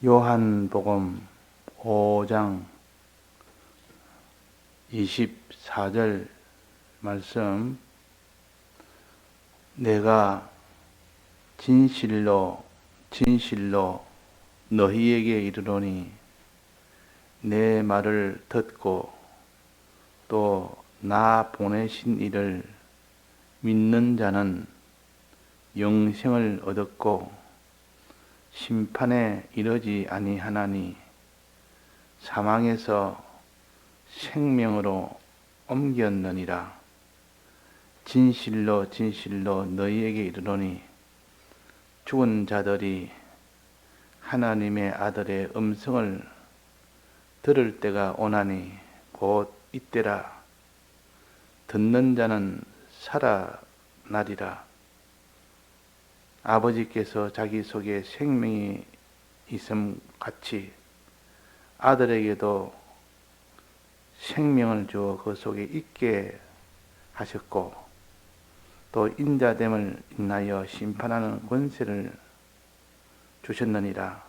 요한복음 5장 24절 말씀, 내가 진실로 진실로 너희에게 이르노니 내 말을 듣고 또 나 보내신 이를 믿는 자는 영생을 얻었고 심판에 이르지 아니하나니 사망에서 생명으로 옮겼느니라. 진실로 진실로 너희에게 이르노니 죽은 자들이 하나님의 아들의 음성을 들을 때가 오나니 곧 이때라. 듣는 자는 살아나리라. 아버지께서 자기 속에 생명이 있음 같이 아들에게도 생명을 주어 그 속에 있게 하셨고 또 인자됨을 인하여 심판하는 권세를 주셨느니라.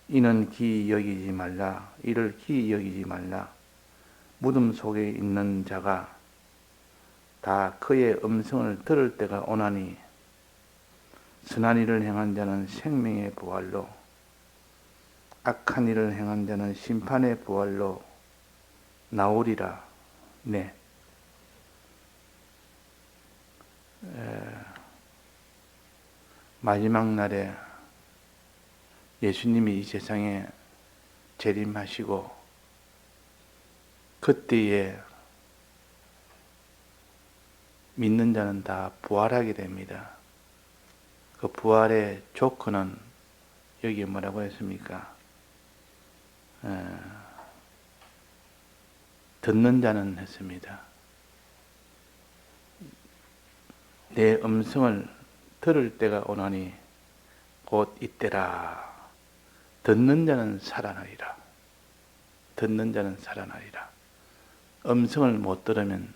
이는 기이 여기지 말라. 이를 기이 여기지 말라. 무덤 속에 있는 자가 다 그의 음성을 들을 때가 오나니 선한 일을 행한 자는 생명의 부활로 악한 일을 행한 자는 심판의 부활로 나오리라. 네. 마지막 날에 예수님이 이 세상에 재림하시고 그때에 믿는 자는 다 부활하게 됩니다. 그 부활의 조건은 여기 뭐라고 했습니까? 듣는 자는 했습니다. 내 음성을 들을 때가 오나니 곧 이때라. 듣는 자는 살아나리라. 듣는 자는 살아나리라. 음성을 못 들으면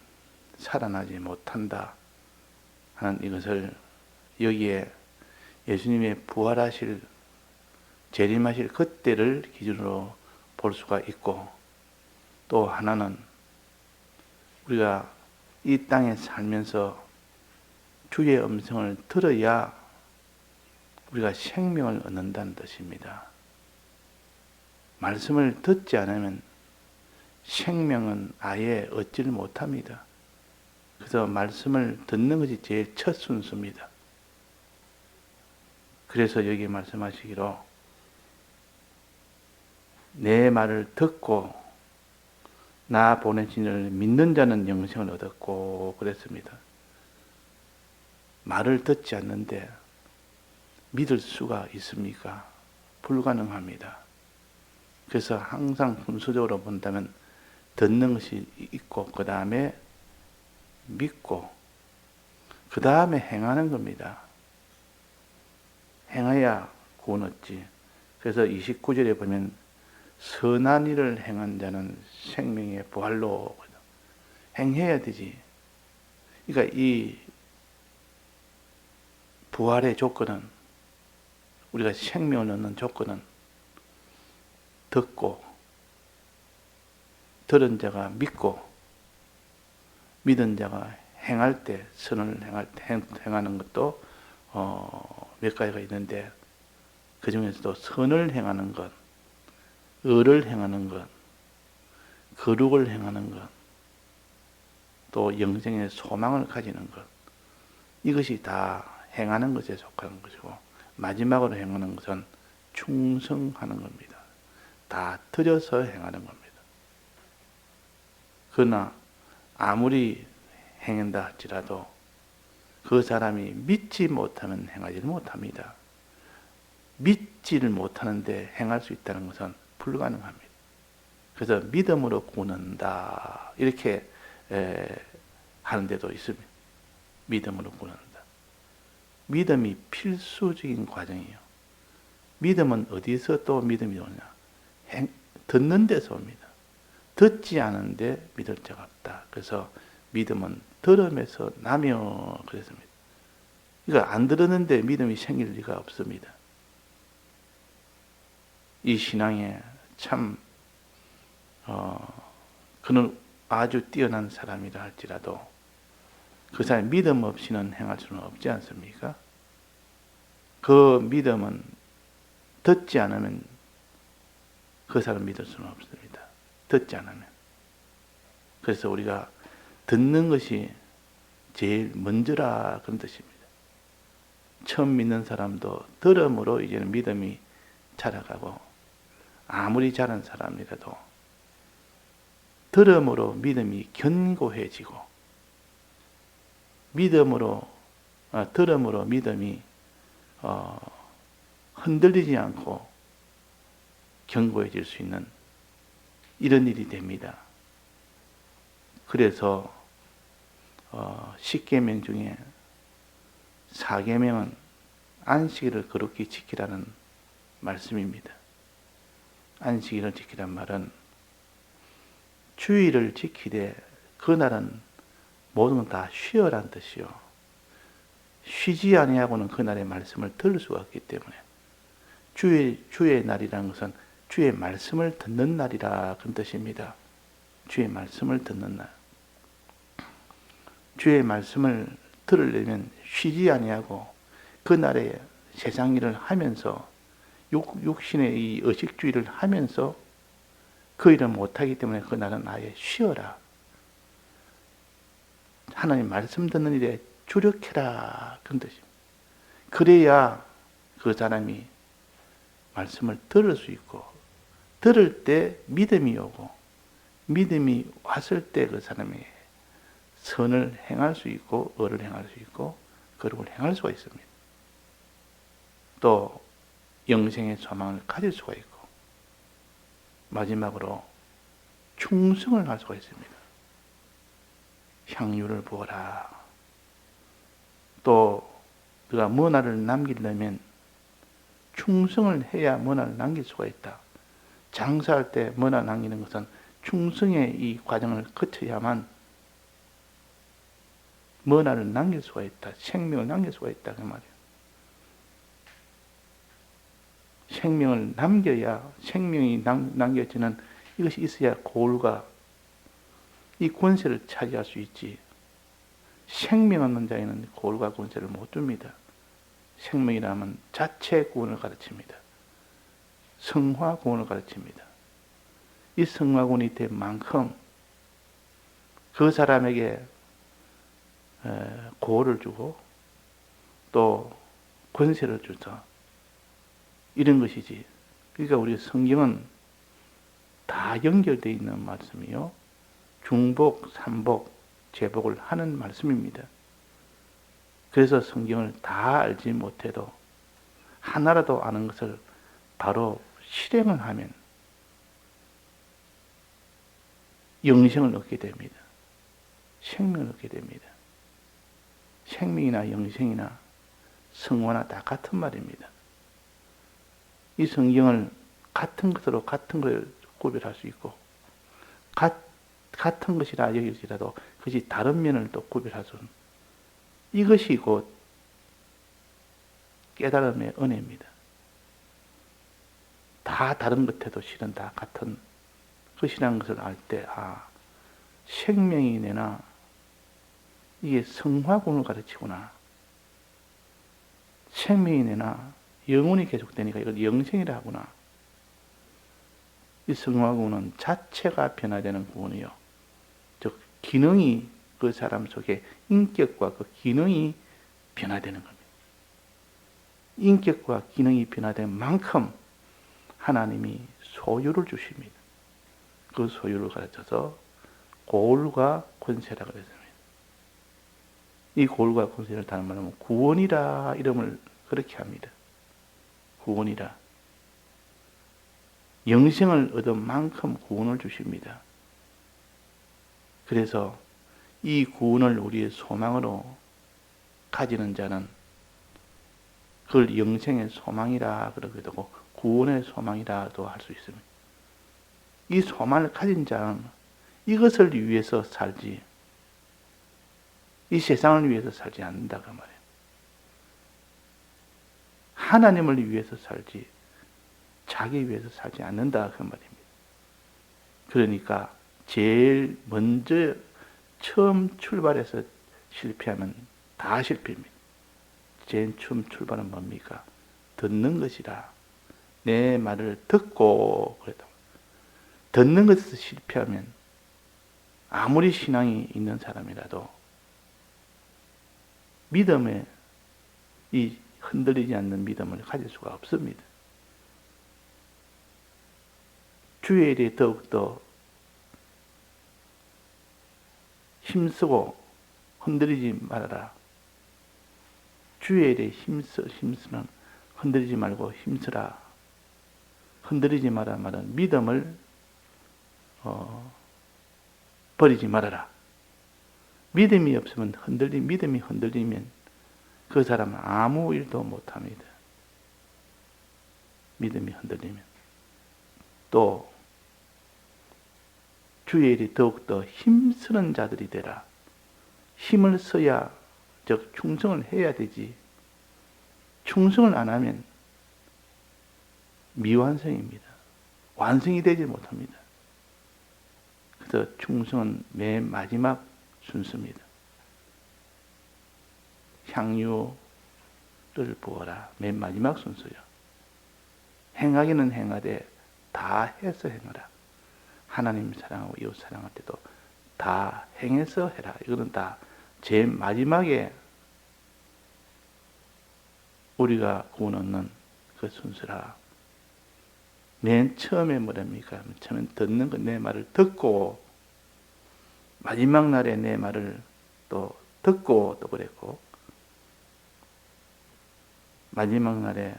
살아나지 못한다 하는 이것을 여기에 예수님의 부활하실 재림하실 그때를 기준으로 볼 수가 있고, 또 하나는 우리가 이 땅에 살면서 주의 음성을 들어야 우리가 생명을 얻는다는 뜻입니다. 말씀을 듣지 않으면 생명은 아예 얻지를 못합니다. 그래서 말씀을 듣는 것이 제일 첫 순서입니다. 그래서 여기 말씀하시기로 내 말을 듣고 나 보내신 이를 믿는 자는 영생을 얻었고 그랬습니다. 말을 듣지 않는데 믿을 수가 있습니까? 불가능합니다. 그래서 항상 순서적으로 본다면 듣는 것이 있고 그 다음에 믿고 그 다음에 행하는 겁니다. 행해야 구원 얻지. 그래서 29절에 보면 선한 일을 행한 자는 생명의 부활로 행해야 되지. 그러니까 이 부활의 조건은, 우리가 생명을 얻는 조건은 듣고 들은 자가 믿고 믿은 자가 행할 때, 선을 행할 때 행하는 것도 몇 가지가 있는데 그 중에서도 선을 행하는 것, 의를 행하는 것, 거룩을 행하는 것, 또 영생의 소망을 가지는 것, 이것이 다 행하는 것에 속하는 것이고, 마지막으로 행하는 것은 충성하는 겁니다. 다 들여서 행하는 겁니다. 그러나 아무리 행한다 할지라도 그 사람이 믿지 못하면 행하지를 못합니다. 믿지를 못하는데 행할 수 있다는 것은 불가능합니다. 그래서 믿음으로 구원한다 이렇게 하는 데도 있습니다. 믿음으로 구원한다. 믿음이 필수적인 과정이에요. 믿음은 어디서 또 믿음이 오냐? 듣는 데서 옵니다. 듣지 않은데 믿을 자가 없다. 그래서 믿음은 들음에서 나며 그랬습니다. 그러니까 안 들었는데 믿음이 생길 리가 없습니다. 이 신앙에 참 그는 아주 뛰어난 사람이라 할지라도 그 사람이 믿음 없이는 행할 수는 없지 않습니까? 그 믿음은 듣지 않으면 그 사람 믿을 수는 없습니다. 듣지 않으면. 그래서 우리가 듣는 것이 제일 먼저라 그런 뜻입니다. 처음 믿는 사람도 들음으로 이제는 믿음이 자라가고, 아무리 잘한 사람이라도 들음으로 믿음이 견고해지고, 들음으로 믿음이 흔들리지 않고 견고해질 수 있는 이런 일이 됩니다. 그래서 10계명 중에 4계명은 안식일을 거룩히 지키라는 말씀입니다. 안식일을 지키란 말은 주일을 지키되 그날은 모든 건 다 쉬어란 뜻이요. 쉬지 아니하고는 그날의 말씀을 들을 수가 없기 때문에 주의 날이라는 것은 주의 말씀을 듣는 날이라 그런 뜻입니다. 주의 말씀을 듣는 날. 주의 말씀을 들으려면 쉬지 아니하고 그날에 세상 일을 하면서 육신의 이 의식주의를 하면서 그 일을 못하기 때문에 그날은 아예 쉬어라. 하나님 말씀 듣는 일에 주력해라. 그런 뜻입니다. 그래야 그 사람이 말씀을 들을 수 있고, 들을 때 믿음이 오고, 믿음이 왔을 때 그 사람이 선을 행할 수 있고, 의를 행할 수 있고, 거룩을 행할 수가 있습니다. 또 영생의 소망을 가질 수가 있고, 마지막으로 충성을 할 수가 있습니다. 향유를 부어라. 또 네가 문화를 남기려면 충성을 해야 문화를 남길 수가 있다. 장사할 때 문화 남기는 것은 충성의 이 과정을 거쳐야만 문화를 남길 수가 있다. 생명을 남길 수가 있다. 그 말이에요. 생명을 남겨야, 생명이 남겨지는 이것이 있어야 고울과 이 권세를 차지할 수 있지. 생명 없는 자에는 고울과 권세를 못 줍니다. 생명이라면 자체 구원을 가르칩니다. 성화 구원을 가르칩니다. 이 성화 구원이 될 만큼 그 사람에게 고울을 주고 또 권세를 주서 이런 것이지. 그러니까 우리 성경은 다 연결되어 있는 말씀이요. 중복, 삼복, 제복을 하는 말씀입니다. 그래서 성경을 다 알지 못해도 하나라도 아는 것을 바로 실행을 하면 영생을 얻게 됩니다. 생명을 얻게 됩니다. 생명이나 영생이나 성화나 다 같은 말입니다. 이 성경을 같은 것으로 같은 걸 구별할 수 있고, 같은 것이라 여길지라도 그것이 다른 면을 또 구별할 수 있는, 이것이 곧 깨달음의 은혜입니다. 다 다른 것에도 실은 다 같은 것이라는 것을 알 때, 생명이 내나 이게 성화군을 가르치구나. 생명이 내나 영혼이 계속되니까 이걸 영생이라 하구나. 이 성화구는 자체가 변화되는 구원이요. 즉 기능이 그 사람 속에 인격과 그 기능이 변화되는 겁니다. 인격과 기능이 변화된 만큼 하나님이 소유를 주십니다. 그 소유를 가르쳐서 고울과 권세라고 했습니다. 이 고울과 권세를 다른 말로 하면 구원이라 이름을 그렇게 합니다. 구원이라. 영생을 얻은 만큼 구원을 주십니다. 그래서 이 구원을 우리의 소망으로 가지는 자는 그걸 영생의 소망이라 그러기도 하고 구원의 소망이라도 할 수 있습니다. 이 소망을 가진 자는 이것을 위해서 살지, 이 세상을 위해서 살지 않는다 그 말이에요. 하나님을 위해서 살지, 자기 위해서 살지 않는다 그 말입니다. 그러니까 제일 먼저 처음 출발해서 실패하면 다 실패입니다. 제일 처음 출발은 뭡니까? 듣는 것이라. 내 말을 듣고 그랬다. 듣는 것에서 실패하면 아무리 신앙이 있는 사람이라도 믿음에 이 흔들리지 않는 믿음을 가질 수가 없습니다. 주의 일에 더욱더 힘쓰고 흔들리지 말아라. 주의 일에 힘쓰는 흔들리지 말고 힘쓰라. 흔들리지 마라 말은 믿음을 버리지 말아라. 믿음이 없으면 믿음이 흔들리면 그 사람은 아무 일도 못합니다. 믿음이 흔들리면. 또 주의 일이 더욱더 힘쓰는 자들이 되라. 힘을 써야, 즉 충성을 해야 되지. 충성을 안 하면 미완성입니다. 완성이 되지 못합니다. 그래서 충성은 맨 마지막 순서입니다. 향유를 부어라. 맨 마지막 순서요. 행하기는 행하되 다 해서 행하라. 하나님 사랑하고 이웃 사랑할 때도 다 행해서 해라. 이거는 다 제일 마지막에 우리가 구원 얻는 그 순서라. 맨 처음에 뭐랍니까? 처음에 듣는 거, 내 말을 듣고 마지막 날에 내 말을 또 듣고 또 그랬고 마지막 날에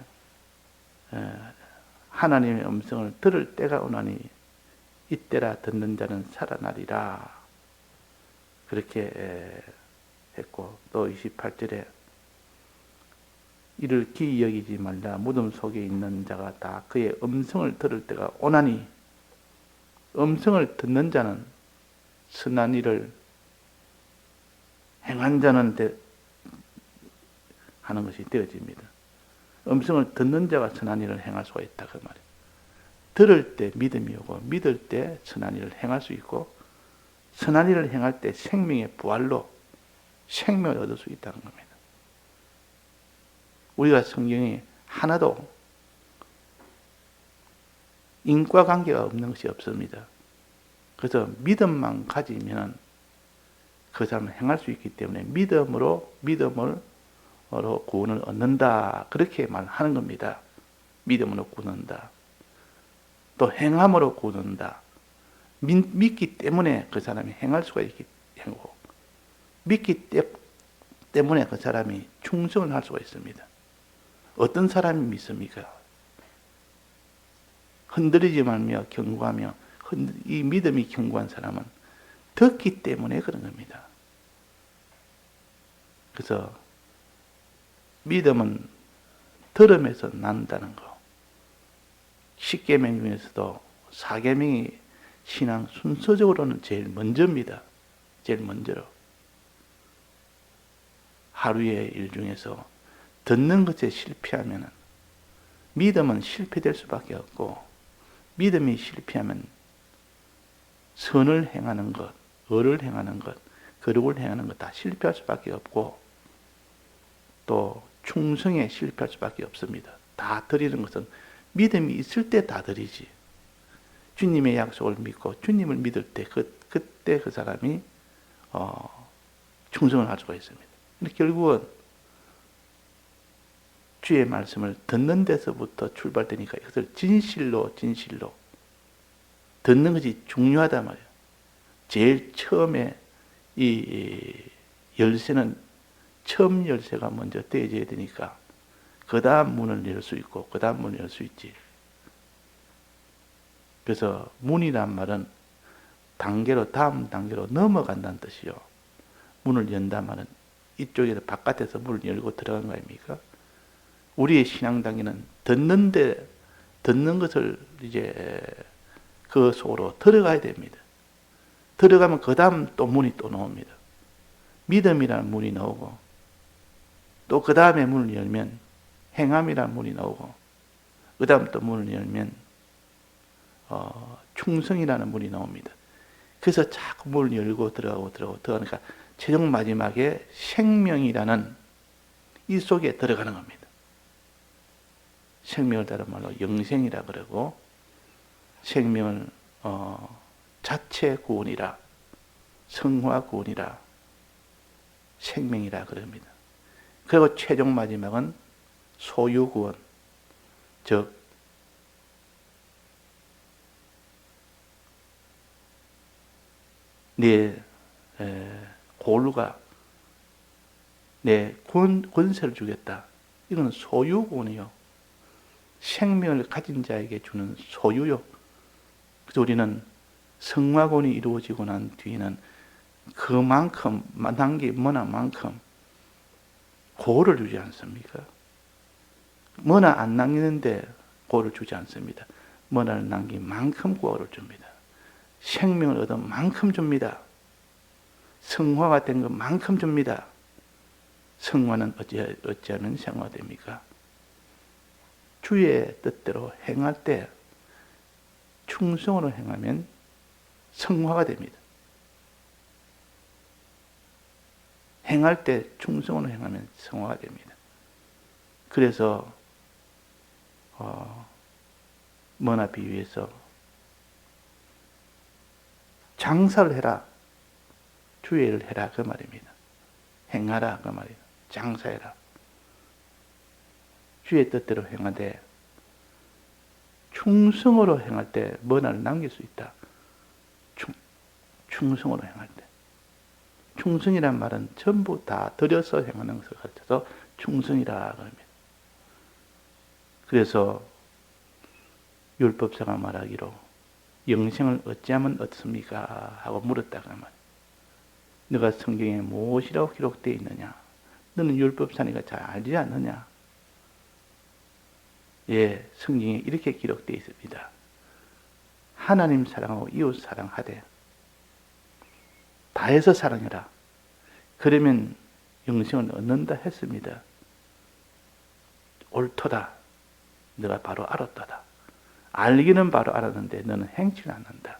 하나님의 음성을 들을 때가 오나니 이때라 듣는 자는 살아나리라. 그렇게 했고 또 28절에 이를 기이 여기지 말라. 무덤 속에 있는 자가 다 그의 음성을 들을 때가 오나니 음성을 듣는 자는 선한 일을 행한 자는 하는 것이 되어집니다. 음성을 듣는 자가 선한 일을 행할 수가 있다 그 말이에요. 들을 때 믿음이 오고 믿을 때 선한 일을 행할 수 있고 선한 일을 행할 때 생명의 부활로 생명을 얻을 수 있다는 겁니다. 우리가 성경에 하나도 인과관계가 없는 것이 없습니다. 그래서 믿음만 가지면 그 사람은 행할 수 있기 때문에 믿음으로 구원을 얻는다. 그렇게 말하는 겁니다. 믿음으로 구원 얻는다. 또 행함으로 구원 얻는다. 믿기 때문에 그 사람이 행할 수가 있기 때문에 믿기 때문에 그 사람이 충성을 할 수가 있습니다. 어떤 사람이 믿습니까? 흔들리지 말며 견고하며 이 믿음이 견고한 사람은 듣기 때문에 그런 겁니다. 그래서 믿음은 들음에서 난다는 거. 10계명 중에서도 4계명이 신앙 순서적으로는 제일 먼저입니다. 제일 먼저로. 하루의 일 중에서 듣는 것에 실패하면 믿음은 실패될 수밖에 없고 믿음이 실패하면 선을 행하는 것, 의를 행하는 것, 거룩을 행하는 것 다 실패할 수밖에 없고 또 충성에 실패할 수밖에 없습니다. 다 드리는 것은 믿음이 있을 때 다 드리지. 주님의 약속을 믿고 주님을 믿을 때 그때 그 사람이 충성을 할 수가 있습니다. 근데 결국은 주의 말씀을 듣는 데서부터 출발되니까 이것을 진실로 듣는 것이 중요하단 말이에요. 제일 처음에 이 열쇠는 처음 열쇠가 먼저 떼어져야 되니까 그 다음 문을 열 수 있고 그 다음 문을 열 수 있지. 그래서 문이란 말은 다음 단계로 넘어간다는 뜻이요. 문을 연다 말은 이쪽에서 바깥에서 문을 열고 들어간 거 아닙니까? 우리의 신앙 단계는 듣는 것을 이제 그 속으로 들어가야 됩니다. 들어가면 그 다음 또 문이 또 나옵니다. 믿음이라는 문이 나오고 또 그 다음에 문을 열면 행함이라는 문이 나오고 그 다음 또 문을 열면 충성이라는 문이 나옵니다. 그래서 자꾸 문을 열고 들어가니까 최종 마지막에 생명이라는 이 속에 들어가는 겁니다. 생명을 다른 말로 영생이라 그러고, 생명을 자체 구원이라, 성화 구원이라, 생명이라 그럽니다. 그리고 최종 마지막은 소유 구원, 즉 내 고루가 내 권세를 주겠다. 이건 소유 구원이요. 생명을 가진 자에게 주는 소유요. 그래서 우리는 성화권이 이루어지고 난 뒤에는 그만큼 남기 뭐나만큼 고를 주지 않습니까? 뭐나 안 남기는데 고를 주지 않습니다. 뭐나를 남긴 만큼 고를 줍니다. 생명을 얻은 만큼 줍니다. 성화가 된 것만큼 줍니다. 성화는 어찌하면 성화됩니까? 주의 뜻대로 행할 때 충성으로 행하면 성화가 됩니다. 행할 때 충성으로 행하면 성화가 됩니다. 그래서 뭐나 비유해서 장사를 해라, 주의 일을 해라 그 말입니다. 행하라 그 말이에요. 장사해라. 주의 뜻대로 행하되 충성으로 행할 때 뭐나를 남길 수 있다. 충성으로 행할 때. 충성이란 말은 전부 다 들여서 행하는 것을 가르쳐서 충성이라 그럽니다. 그래서 율법사가 말하기로 영생을 어찌하면 얻습니까? 하고 물었다가 말이에요. 너가 성경에 무엇이라고 기록되어 있느냐? 너는 율법사니까 잘 알지 않느냐? 예, 성경에 이렇게 기록되어 있습니다. 하나님 사랑하고 이웃 사랑하되 다해서 사랑해라. 그러면 영생을 얻는다 했습니다. 옳도다. 너가 바로 알았다다. 알기는 바로 알았는데 너는 행치를 않는다.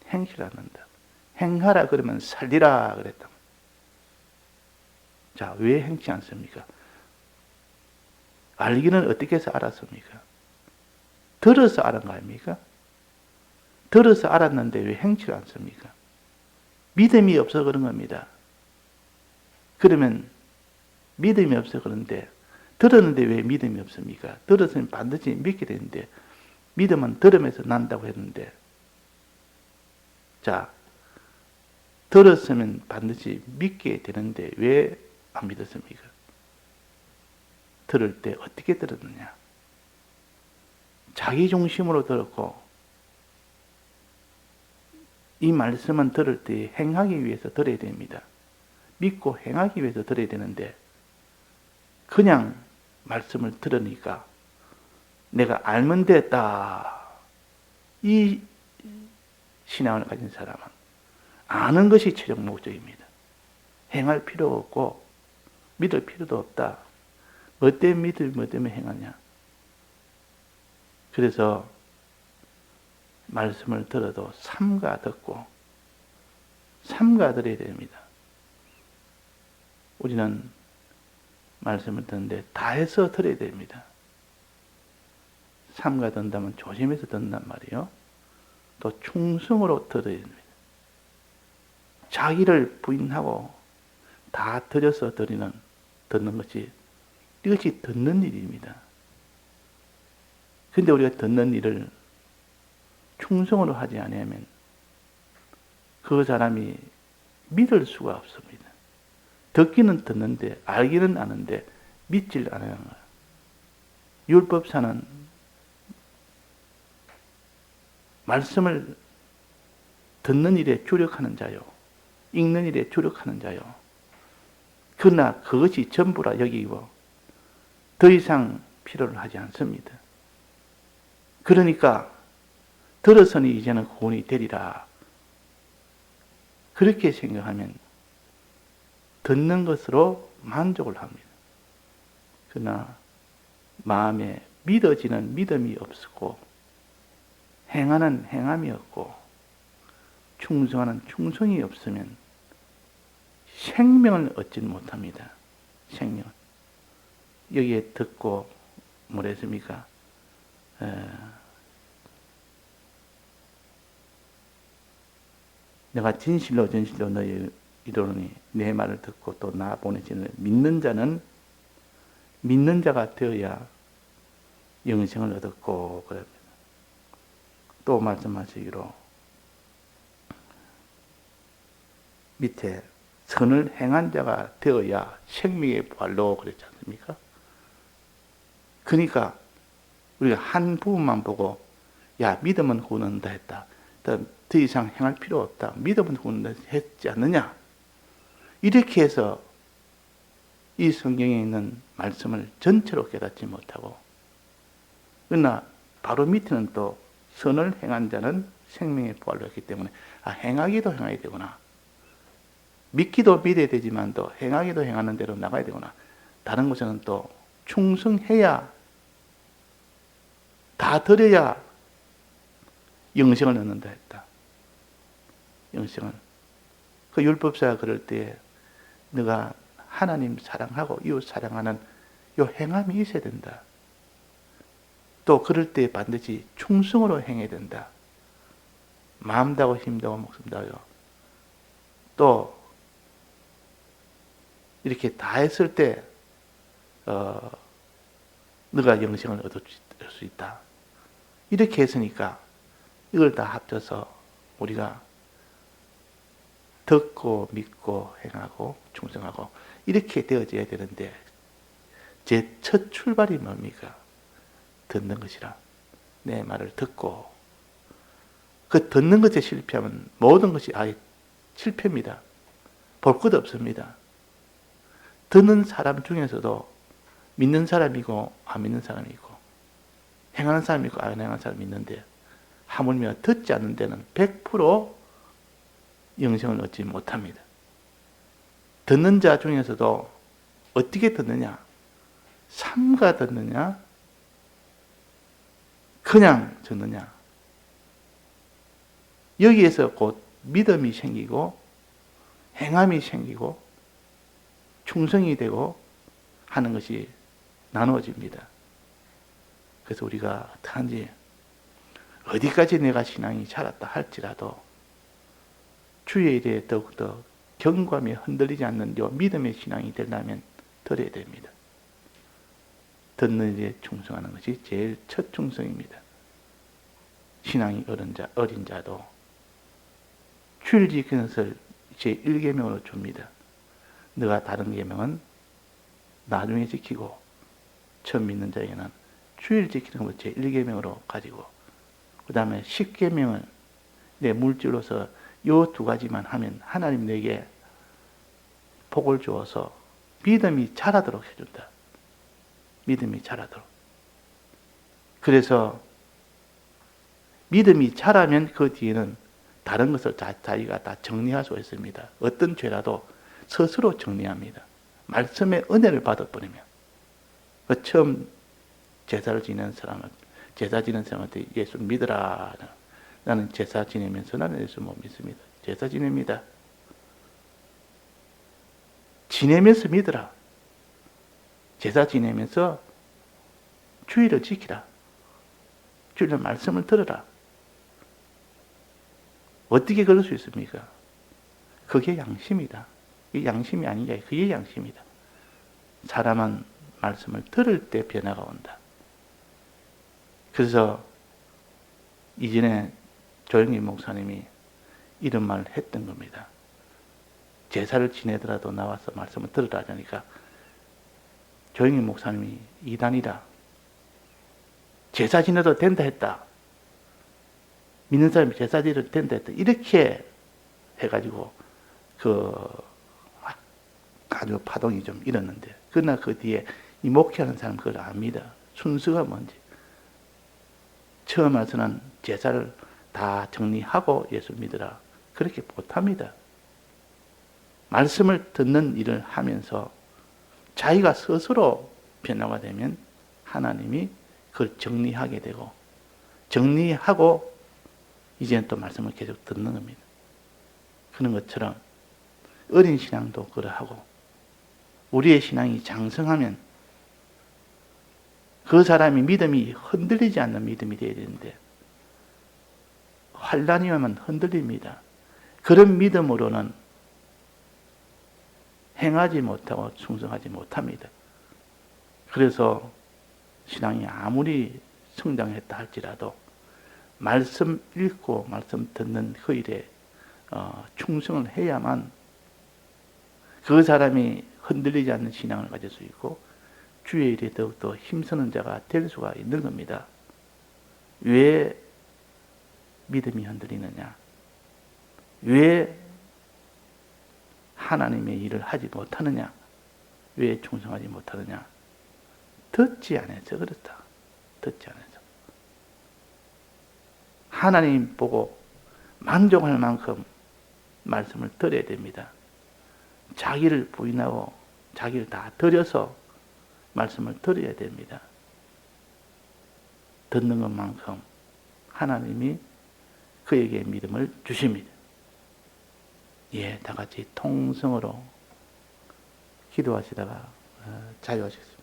행치를 않는다. 행하라 그러면 살리라 그랬다. 자, 왜 행치 않습니까? 알기는 어떻게 해서 알았습니까? 들어서 알은 거 아닙니까? 들어서 알았는데 왜 행치를 않습니까? 믿음이 없어 그런 겁니다. 그러면 믿음이 없어 그런데 들었는데 왜 믿음이 없습니까? 들었으면 반드시 믿게 되는데 믿음은 들음에서 난다고 했는데 자, 들었으면 반드시 믿게 되는데 왜 안 믿었습니까? 들을 때 어떻게 들었느냐? 자기 중심으로 들었고 이 말씀은 들을 때 행하기 위해서 들어야 됩니다. 믿고 행하기 위해서 들어야 되는데 그냥 말씀을 들으니까 내가 알면 됐다. 이 신앙을 가진 사람은 아는 것이 최종 목적입니다. 행할 필요가 없고 믿을 필요도 없다. 뭐 때문에 믿을 뭐 때문에 행하냐. 그래서 말씀을 들어도 삼가 듣고 삼가 들어야 됩니다. 우리는 말씀을 듣는데 다해서 들어야 됩니다. 삼가 듣는다면 조심해서 듣는단 말이에요. 또 충성으로 들어야 됩니다. 자기를 부인하고 다 들여서 듣는 것이 이것이 듣는 일입니다. 근데 우리가 듣는 일을 충성으로 하지 않으면 그 사람이 믿을 수가 없습니다. 듣기는 듣는데 알기는 아는데 믿질 않아요. 율법사는 말씀을 듣는 일에 주력하는 자요. 읽는 일에 주력하는 자요. 그러나 그것이 전부라 여기고 더 이상 필요를 하지 않습니다. 그러니까 들어서니 이제는 구원이 되리라. 그렇게 생각하면 듣는 것으로 만족을 합니다. 그러나 마음에 믿어지는 믿음이 없고 행하는 행함이 없고 충성하는 충성이 없으면 생명을 얻지 못합니다. 생명. 여기에 듣고 뭐랬습니까? 내가 진실로 진실로 너희 이르노니 내 말을 듣고 또 나 보내시는 믿는 자가 되어야 영생을 얻었고 그럽니다. 또 말씀하시기로 밑에 선을 행한 자가 되어야 생명의 부활로 그랬지 않습니까? 그러니까 우리가 한 부분만 보고 야 믿음은 구원한다 했다. 더 이상 행할 필요 없다. 믿음은 구원한다 했지 않느냐? 이렇게 해서 이 성경에 있는 말씀을 전체로 깨닫지 못하고 그러나 바로 밑에는 또 선을 행한 자는 생명의 부활로 했기 때문에 행하기도 행해야 되구나. 믿기도 믿어야 되지만 또 행하기도 행하는 대로 나가야 되구나. 다른 곳에는 또 충성해야 다 드려야 영생을 얻는다 했다. 영생을. 그 율법사가 그럴 때에 너가 하나님 사랑하고 이웃 사랑하는 요 행함이 있어야 된다. 또 그럴 때 반드시 충성으로 행해야 된다. 마음 다하고 힘 다하고 목숨 다하여 또 이렇게 다 했을 때 너가 영생을 얻을 수 있다. 이렇게 했으니까 이걸 다 합쳐서 우리가 듣고 믿고 행하고 충성하고 이렇게 되어져야 되는데 제 첫 출발이 뭡니까? 듣는 것이라. 내 말을 듣고 그 듣는 것에 실패하면 모든 것이 아예 실패입니다. 볼 것 없습니다. 듣는 사람 중에서도 믿는 사람이고 안 믿는 사람이 있고 행하는 사람이 있고 안 행하는 사람이 있는데 하물며 듣지 않는 데는 100% 영생을 얻지 못합니다. 듣는 자 중에서도 어떻게 듣느냐? 삼가 듣느냐? 그냥 듣느냐? 여기에서 곧 믿음이 생기고 행함이 생기고 충성이 되고 하는 것이 나누어집니다. 그래서 우리가 어떠한지 어디까지 내가 신앙이 자랐다 할지라도 주의 일에 더욱더 경고하며 흔들리지 않는 요 믿음의 신앙이 되려면 들어야 됩니다. 듣는 일에 충성하는 것이 제일 첫 충성입니다. 신앙이 어린 자도 주일 지키는 것을 제1계명으로 줍니다. 너가 다른 계명은 나중에 지키고 처음 믿는 자에게는 주일 지키는 것을 제1계명으로 가지고 그 다음에 10계명을 내 물질로서 요 두 가지만 하면 하나님 내게 복을 주어서 믿음이 자라도록 해준다. 믿음이 자라도록. 그래서 믿음이 자라면 그 뒤에는 다른 것을 자기가 다 정리할 수 있습니다. 어떤 죄라도 스스로 정리합니다. 말씀의 은혜를 받아버리면. 처음 제사 지내는 사람한테 예수 믿으라. 나는 제사 지내면서 나는 예수 못 믿습니다. 제사 지냅니다. 지내면서 믿으라. 제사 지내면서 주의를 지키라. 주일날 말씀을 들으라. 어떻게 그럴 수 있습니까? 그게 양심이다. 이게 양심이 아니냐. 그게 양심이다. 사람은 말씀을 들을 때 변화가 온다. 그래서 이전에 조영기 목사님이 이런 말을 했던 겁니다. 제사를 지내더라도 나와서 말씀을 들으라 하니까 조영기 목사님이 이단이다. 제사 지내도 된다 했다. 믿는 사람이 제사 지내도 된다 했다. 이렇게 해가지고 아주 파동이 좀 일었는데 그러나 그 뒤에 이 목회하는 사람은 그걸 압니다. 순서가 뭔지. 처음 와서는 제사를 다 정리하고 예수 믿으라. 그렇게 못합니다. 말씀을 듣는 일을 하면서 자기가 스스로 변화가 되면 하나님이 그걸 정리하게 되고, 정리하고 이제는 또 말씀을 계속 듣는 겁니다. 그런 것처럼 어린 신앙도 그러하고, 우리의 신앙이 장성하면 그 사람이 믿음이 흔들리지 않는 믿음이 되어야 되는데, 환란이 오면 흔들립니다. 그런 믿음으로는 행하지 못하고 충성하지 못합니다. 그래서 신앙이 아무리 성장했다 할지라도 말씀 읽고 말씀 듣는 그 일에 충성을 해야만 그 사람이 흔들리지 않는 신앙을 가질 수 있고 주의 일에 더욱더 힘쓰는 자가 될 수가 있는 겁니다. 왜 믿음이 흔들리느냐? 왜 하나님의 일을 하지 못하느냐? 왜 충성하지 못하느냐? 듣지 않아서 그렇다. 듣지 않아서. 하나님 보고 만족할 만큼 말씀을 들어야 됩니다. 자기를 부인하고 자기를 다 들여서 말씀을 들어야 됩니다. 듣는 것만큼 하나님이 그에게 믿음을 주십니다. 다 같이 통성으로 기도하시다가 자유하시겠습니다.